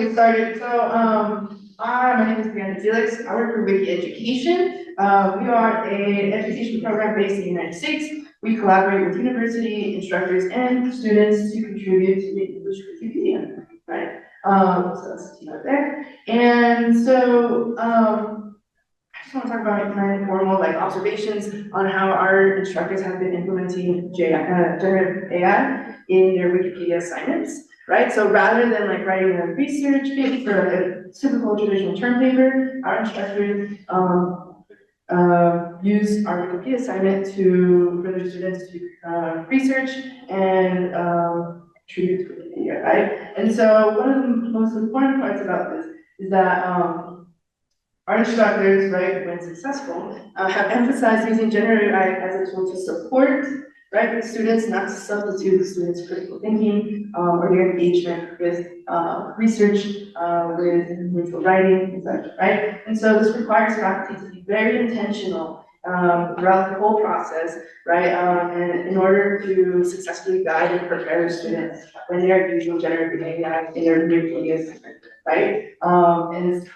get started. So, my name is Brianda. I work for Wiki Education. We are an education program based in the United States. We collaborate with university instructors and students to contribute to the English Wikipedia, right? So that's the team out there. And so, I just want to talk about my informal observations on how our instructors have been implementing generative AI in their Wikipedia assignments, right? So rather than writing a research paper, a typical traditional term paper, our instructors use our Wikipedia assignment for their students to research and contribute to Wikipedia, right? And so one of the most important parts about this is that our instructors, right, when successful, have emphasized using generative AI as a tool to support, right, the students, not to substitute the students' critical thinking or their engagement with research, with neutral writing, etc., right? And so this requires faculty to be very intentional throughout the whole process, right, and in order to successfully guide and prepare the students when they are using generative AI in their Wikipedia assignment, right? And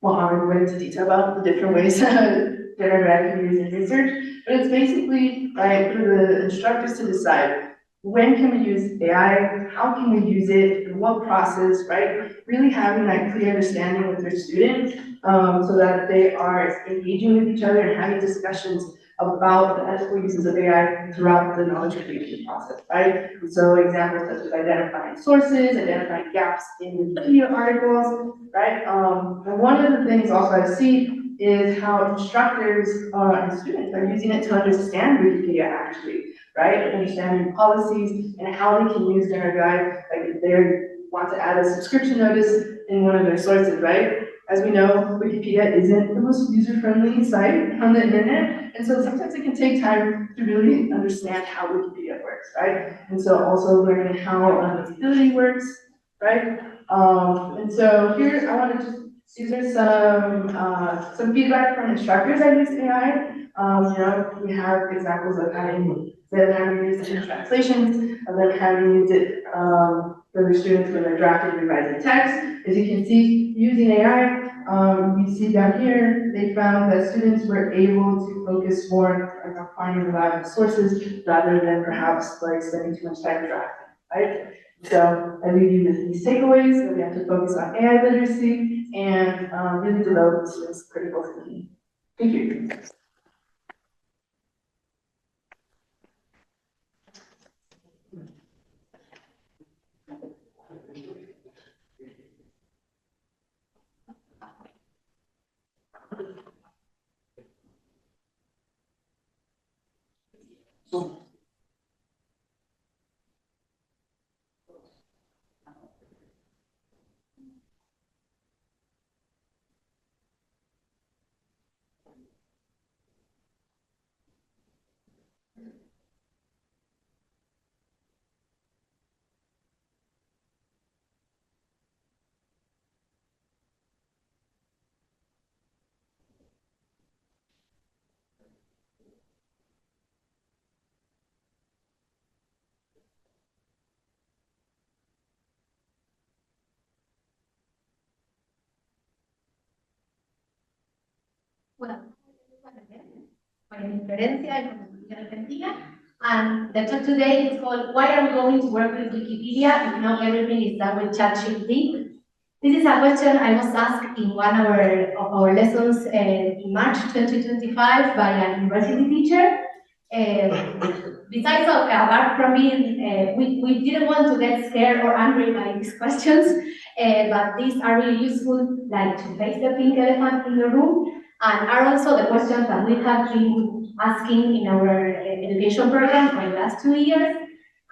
well, I won't go into detail about the different ways generative AI can be used in research, but it's basically right for the instructors to decide when can we use AI, how can we use it, in what process, right? Really having that clear understanding with their students so that they are engaging with each other and having discussions about the ethical uses of AI throughout the knowledge creation process, right? And so examples such as identifying sources, identifying gaps in Wikipedia articles, right? And one of the things also I see is how instructors and students are using it to understand Wikipedia actually, right? Understanding policies and how they can use generative AI, if they want to add a subscription notice in one of their sources, right? As we know, Wikipedia isn't the most user-friendly site on the internet, and so sometimes it can take time to really understand how Wikipedia works, right? And so also learning how visibility works, right? And so here I want to just, these are some feedback from instructors that use AI. We have examples of having used it in translations, of them having used it for their students when they're drafting and revising text. As you can see, using AI, you see down here, they found that students were able to focus more on finding reliable sources rather than perhaps spending too much time drafting, right? So I leave you with these takeaways that we have to focus on AI literacy and really develop students' critical thinking. Thank you. Well, my name is Florencia, I'm from Argentina, and the talk today is called Why Are We Going to Work with Wikipedia if Now Everything is Done with ChatGPT? This is a question I was asked in one of our lessons in March 2025 by a university teacher. Besides, apart from being, we didn't want to get scared or angry by these questions, but these are really useful, to face the pink elephant in the room, and are also the questions that we have been asking in our education program for the last 2 years.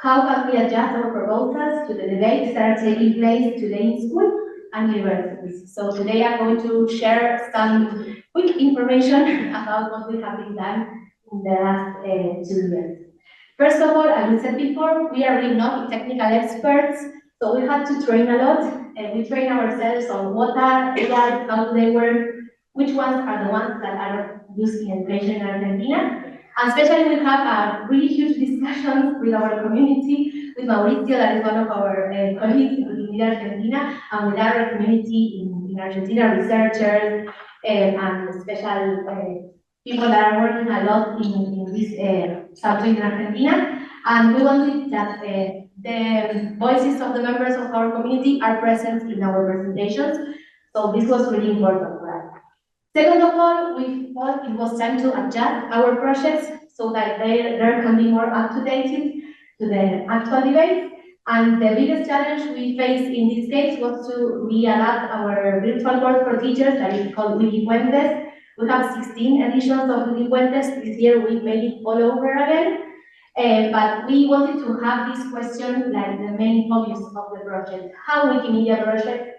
How can we adjust our proposals to the debates that are taking place today in school and universities? So today I'm going to share some quick information about what we have been done in the last 2 years. First of all, as we said before, we are really not technical experts, so we had to train a lot, and we train ourselves on what are AI, how do they work, which ones are the ones that are used in education in Argentina, And especially we have a really huge discussions with our community, with Mauricio, that is one of our colleagues in Argentina, and with our community in Argentina, researchers, and special people that are working a lot in this subject in Argentina. And we wanted that the voices of the members of our community are present in our presentations. So this was really important for us. Second of all, we thought it was time to adjust our projects so that they can be more up-to-date to the actual debates. And the biggest challenge we faced in this case was to readapt our virtual board for teachers that is called WikiPuentes. We have 16 editions of WikiPuentes. This year we made it all over again. But we wanted to have this question like the main focus of the project. How Wikimedia project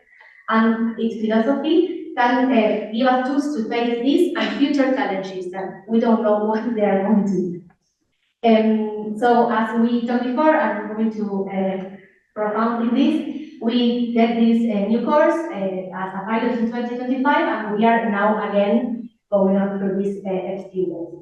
and its philosophy can give us tools to face this and future challenges that we don't know what they are going to be. So as we talked before, I'm going to propound in this. We get this new course as a pilot in 2025, and we are now again going on through this experience.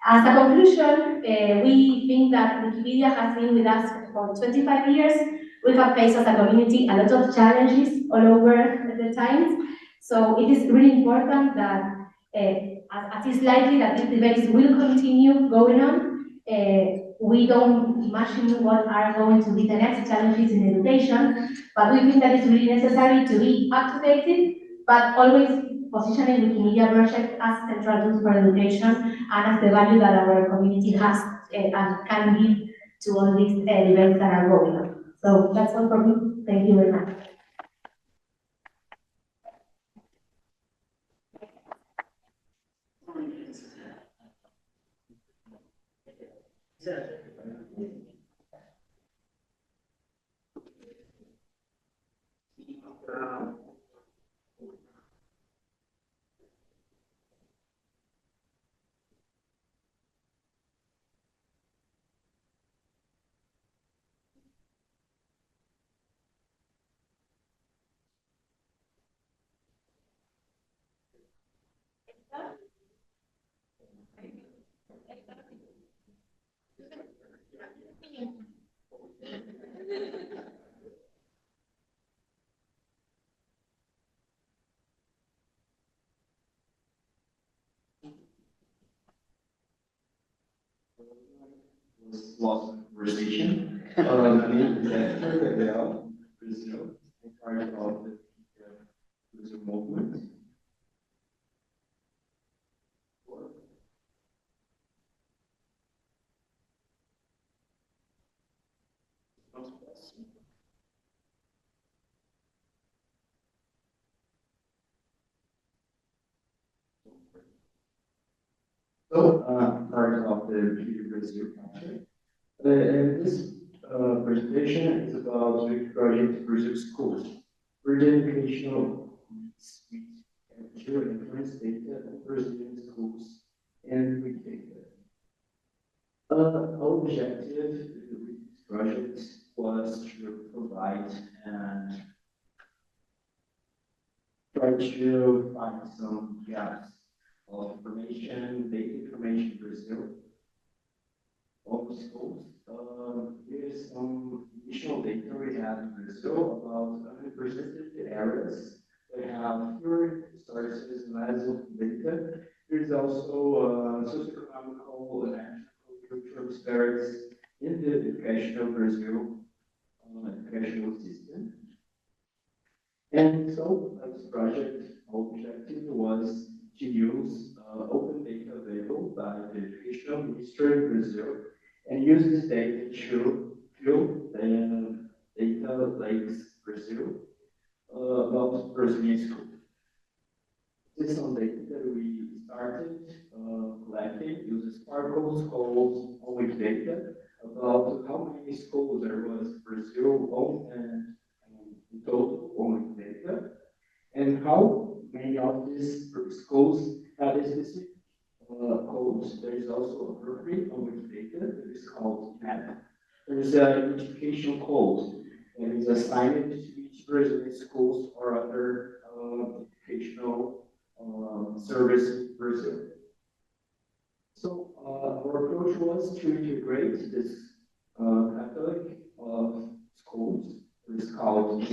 As a conclusion, we think that Wikimedia has been with us for 25 years. We have faced as a community a lot of challenges all over the times. So it is really important that, as it's likely that these debates will continue going on, we don't imagine what are going to be the next challenges in education, but we think that it's really necessary to be up-to-date, but always positioning Wikimedia project as central tools for education and as the value that our community has and can give to all these debates that are going on. So that's all for me. Thank you very much. Lost conversation. My name is Hector, Gabriel, Brazil, and part of the Brazil movement. So, part of the Brazil country. And this presentation is about the project Brazil Schools, urban educational suite and influence data of Brazilian schools and big data. Our objective with this project was to provide and try to find some gaps of information, data information in Brazil of the schools. Here's some additional data we have in Brazil about unrepresented areas that have fewer sources and less data. There's also socioeconomical and cultural disparities in the educational Brazil educational system. And so, this project, our objective was to use open data available by the Educational Ministry in Brazil and use this data to fill the data lakes Brazil about Brazilian schools. This is some data that we started collecting using Sparkle schools on Wikidata about how many schools there was in Brazil on and in total on Wikidata, and how many of these schools had a specific codes. There is also a property on Wikidata that is called map. There is an identification code that is assigned to each Brazilian schools or other educational service in Brazil. So our was to integrate this Catholic schools. It's called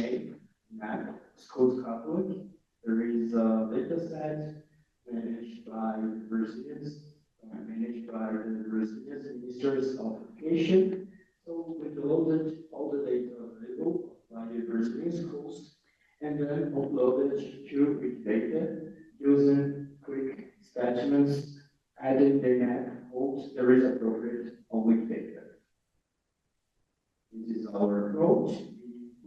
MAP, Schools Catholic. There is a data set managed by the Brazilians, managed by the Brazilian Ministers of Education. So we downloaded all the data available by the Brazilian schools and then uploaded to Wikidata using quick statements, adding the map hopes there is appropriate on Wikidata. This is our approach.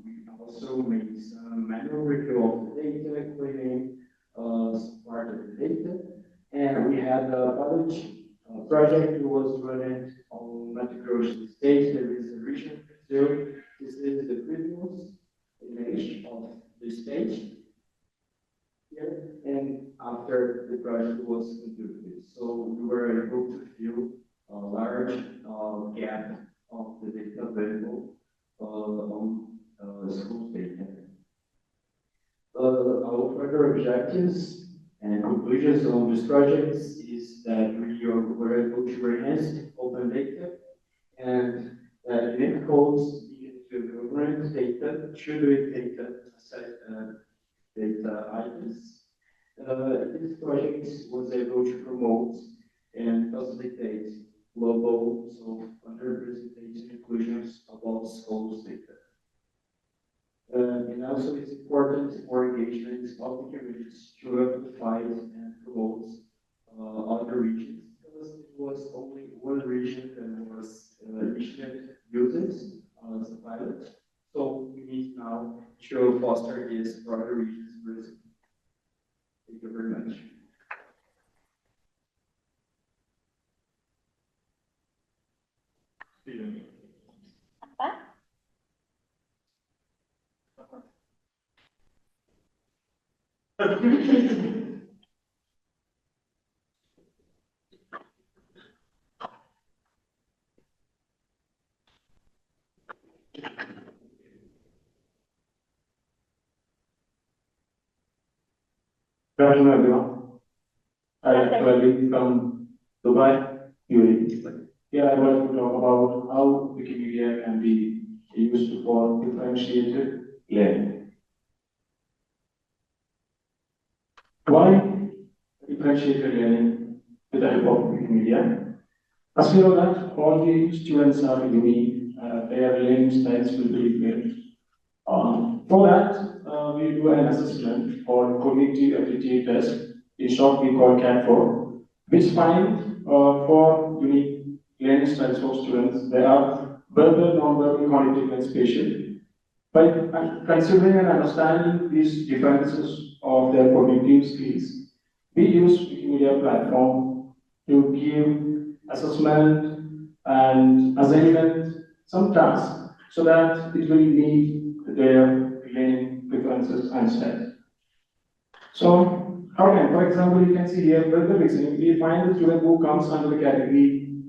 We also made some manual review of the data, cleaning some part of the data, and we had a pilot project that was running on Mato Grosso state. There is a region, so this is the previous image of the state here, and after the project was concluded. So we were able to fill a large gap of the data available on school data. Our further objectives and conclusions on this project is that we were able to enhance open data and that unique codes needed to govern data, true data, data items. This project was able to promote and facilitate global, so underrepresented inclusions about schools data. And also it's important for engagement of the communities to amplify and promote other regions, because it was only one region that was initially used as a pilot. So we need now to foster this for other regions in Brazil. Thank you very much. Good afternoon, everyone. I'm Akbar Ali from Dubai, UAE. Here I want to talk about how Wikimedia can be used for differentiated learning. Why differentiated learning with the help of Wikimedia? As we know that all the students are unique, their learning styles will be different. For that, we do an assessment called cognitive ability test, in short we call CAT4, which find for unique learning styles of students, they are verbal, non-verbal, cognitive, and spatial. By considering and understanding these differences of their cognitive skills, we use Wikimedia platform to give assessment and assignment some tasks so that it will meet their learning preferences and styles. So, how can, for example, you can see here verbal listening. We find the student who comes under the category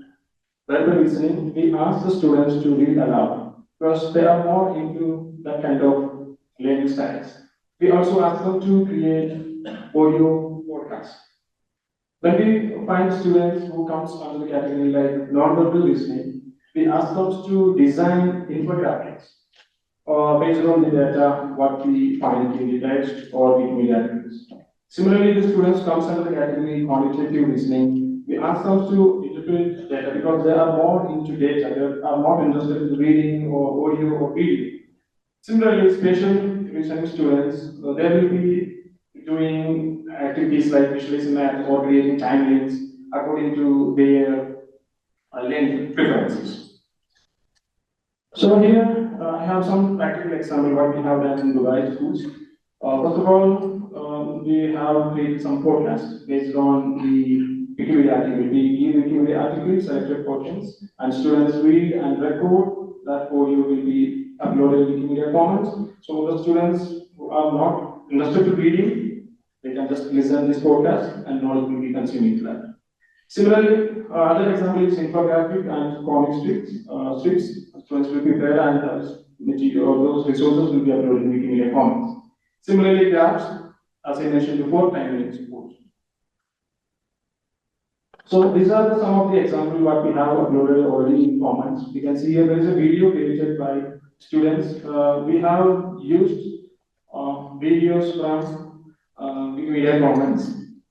verbal listening. We ask the students to read aloud because they are more into that kind of learning styles. We also ask them to create audio podcasts. When we find students who comes under the category like non-verbal listening, we ask them to design infographics based on the data, what we find in the text or Wikimedia articles. Similarly, the students comes under the category quantitative listening. We ask them to interpret data because they are more into data, they are more interested in reading or audio or video. Similarly, spatial listening students, they will be doing activities like visualizing math or creating timelines according to their learning preferences. So here I have some practical example what we have done in Dubai schools. First of all, we have created some forecasts based on the Wikimedia article. We give Wikimedia articles, selected portions, and students read and record. That audio will be uploaded in Wikimedia formats. So the students who are not interested in reading, they can just listen this podcast and knowledge will be consumed into that. Similarly, other example is infographic and comic strips. Students will prepare and material, all those resources will be uploaded in Wikimedia formats. Similarly, graphs, as I mentioned before, timeline support. So these are some of the examples what we have uploaded already in Commons. You can see here there is a video created by students. We have used videos from Wikimedia Commons.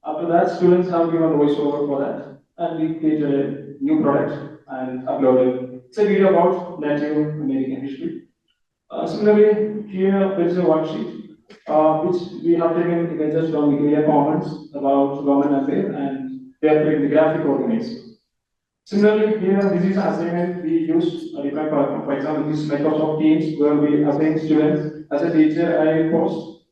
After that, students have given voiceover for that, and we created a new product and uploaded. It's a video about Native American history. Similarly, here there is a worksheet which we have taken images from Wikimedia Commons about government affairs, and they are creating the graphic organized. Similarly, here this is an assignment we use different for example, this Microsoft Teams where we assign students. As a teacher, I post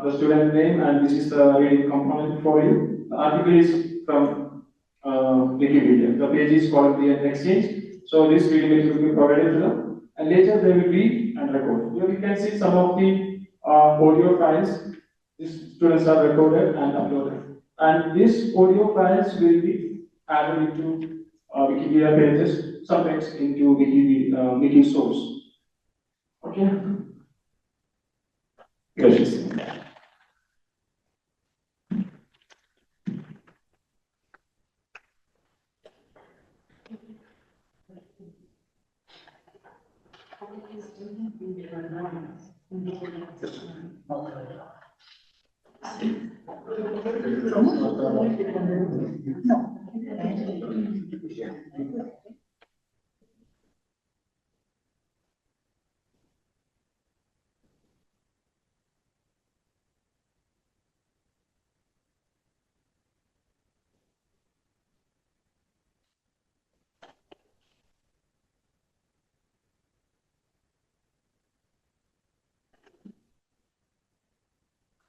the student name, and this is the reading component for you. The article is from Wikipedia. The page is called the exchange. So this reading will be provided to them, and later they will read and record. Here you can see some of the audio files. These students are recorded and uploaded, and these audio files will be added into Wikipedia pages, sometimes into Wiki source. Okay. Gracias.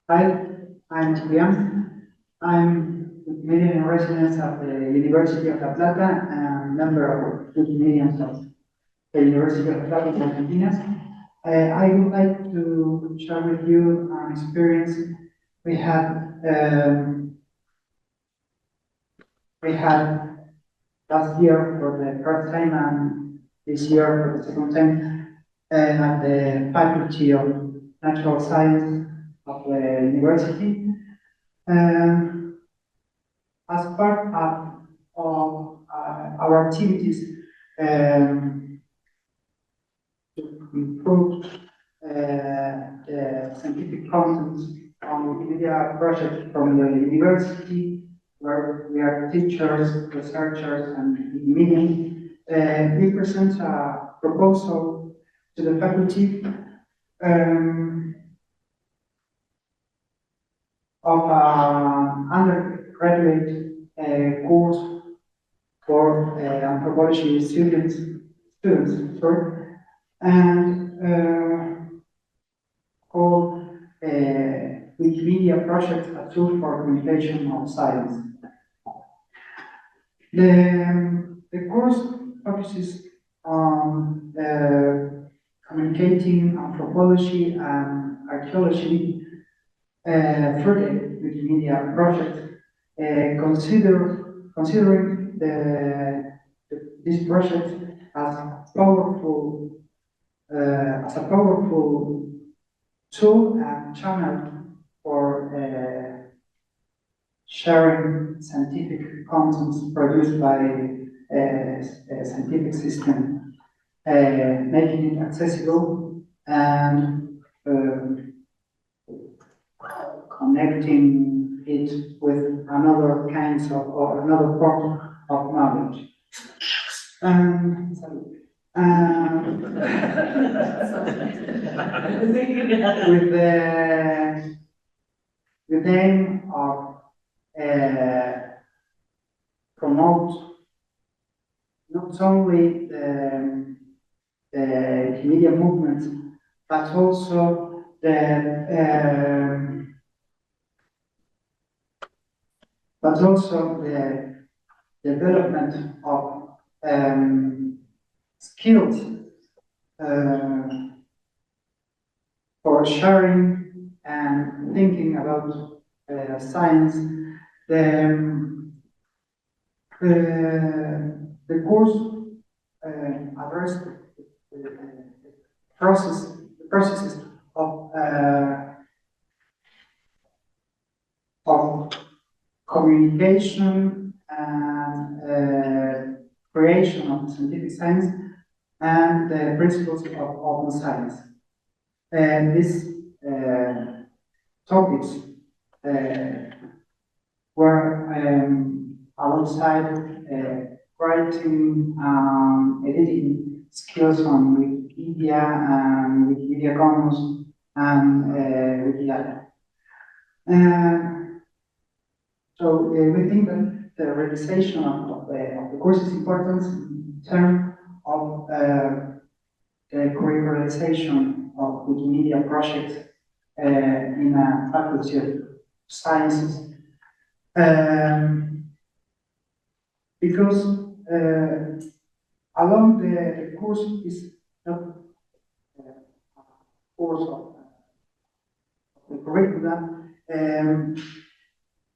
Hi, I'm Julian. I'm Wikimedia in residence at the University of La Plata and member of Wikimedians of the University of La Plata in Argentina. I would like to share with you an experience we had last year for the first time and this year for the second time at the Faculty of Natural Science of the university. As part of our activities to improve the scientific content on Wikimedia project from the university, where we are teachers, researchers, and Wikimedians, we present a proposal to the faculty of an undergraduate course for anthropology students, and called Wikimedia Project, a tool for communication of science. The course focuses on communicating anthropology and archaeology through the Wikimedia project, considering this project as a powerful tool and channel for sharing scientific contents produced by a scientific system, making it accessible and connecting it with another kinds of or another form of knowledge. With the aim of promote not only the media movement, but also the development of skills for sharing and thinking about science. The course addressed the processes of communication and creation of scientific science and the principles of open science. And these topics were alongside writing, editing skills on Wikipedia and Wikimedia Commons and Wikipedia. So we think that the realization of the course is important in terms of the curricularization of Wikimedia projects in a faculty of sciences. Because along the course is not a course of the curriculum,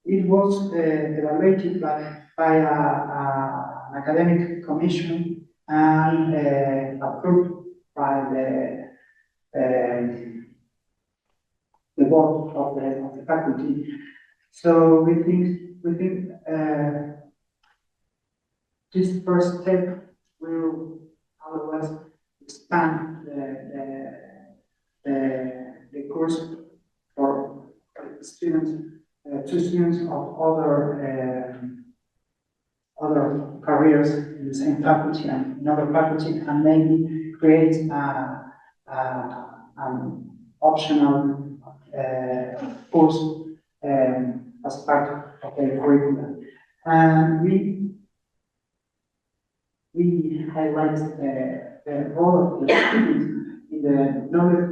it was evaluated by an academic commission and approved by the board of the faculty. So we think this first step will allow us to expand the course for students, to students of other careers in the same faculty and in other faculty, and maybe create an optional course as part of the curriculum. And we highlight the role of the students in the knowledge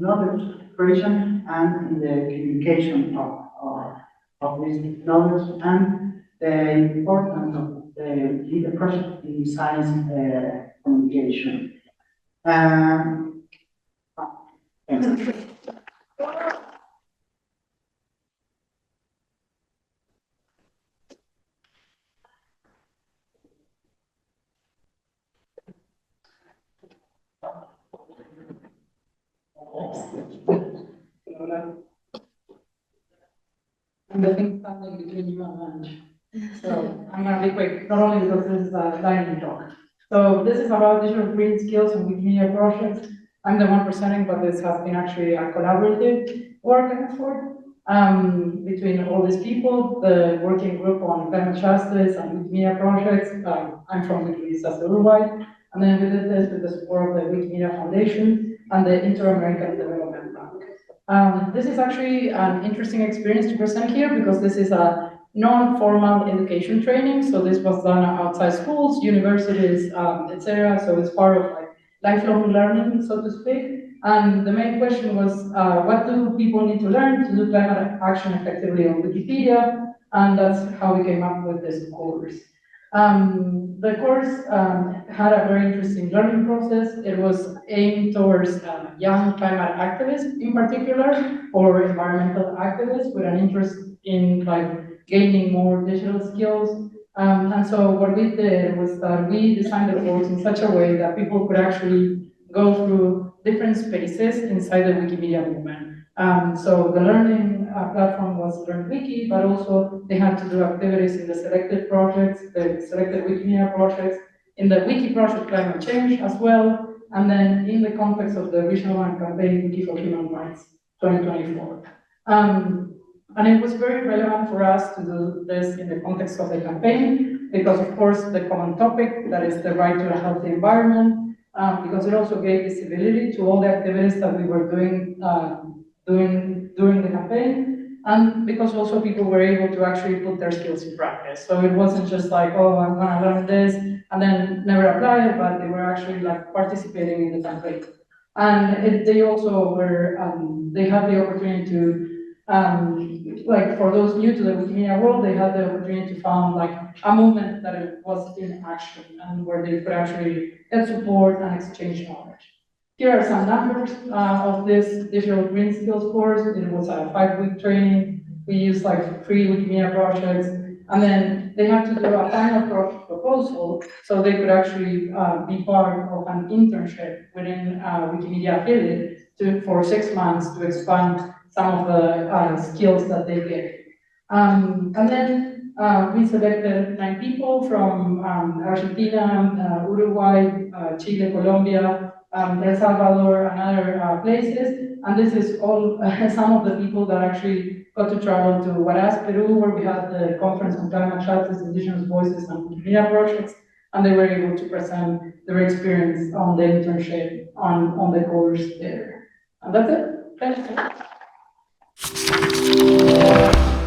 knowledge creation and in the communication of this knowledge and the importance of the project in science communication. Thanks. I'm getting standing between you and lunch. So I'm going to be quick, not only because this is a dining talk. So this is about digital green skills and Wikimedia projects. I'm the one presenting, but this has been actually a collaborative work effort between all these people, the working group on climate justice and Wikimedia projects. I'm from Wikimedia Uruguay, and then we did this with the support of the Wikimedia Foundation and the Inter-American Development Bank. This is actually an interesting experience to present here because this is a non-formal education training. So this was done outside schools, universities, etc. So it's part of like lifelong learning, so to speak. And the main question was, what do people need to learn to do climate action effectively on Wikipedia? And that's how we came up with this course. The course had a very interesting learning process. It was aimed towards young climate activists in particular, or environmental activists with an interest in like gaining more digital skills. And so what we did was that we designed the course in such a way that people could actually go through different spaces inside the Wikimedia movement. So the learning platform was EduWiki, but also they had to do activities in the selected projects, the selected Wikimedia projects, in the Wiki project Climate Change as well, and then in the context of the Regional One campaign, Wiki for Human Rights 2024. And it was very relevant for us to do this in the context of the campaign, because of course the common topic, that is the right to a healthy environment, because it also gave visibility to all the activities that we were doing during the campaign, and because also people were able to actually put their skills in practice. So it wasn't just like, oh, I'm gonna learn this and then never apply it, but they were actually like participating in the campaign. And they also were, they had the opportunity to, like for those new to the Wikimedia world, they had the opportunity to found like a movement that it was in action and where they could actually get support and exchange knowledge. Here are some numbers of this digital green skills course. It was a 5-week training. We used like 3 Wikimedia projects, and then they had to do a final project proposal so they could actually be part of an internship within Wikimedia affiliate for 6 months to expand some of the skills that they get. And then We selected 9 people from Argentina, Uruguay, Chile, Colombia, El Salvador, and other places. And this is all some of the people that actually got to travel to Huaraz, Peru, where we had the conference on climate justice, indigenous voices, and Wikimedia projects, and they were able to present their experience on the internship on the course there. And that's it. Thank you.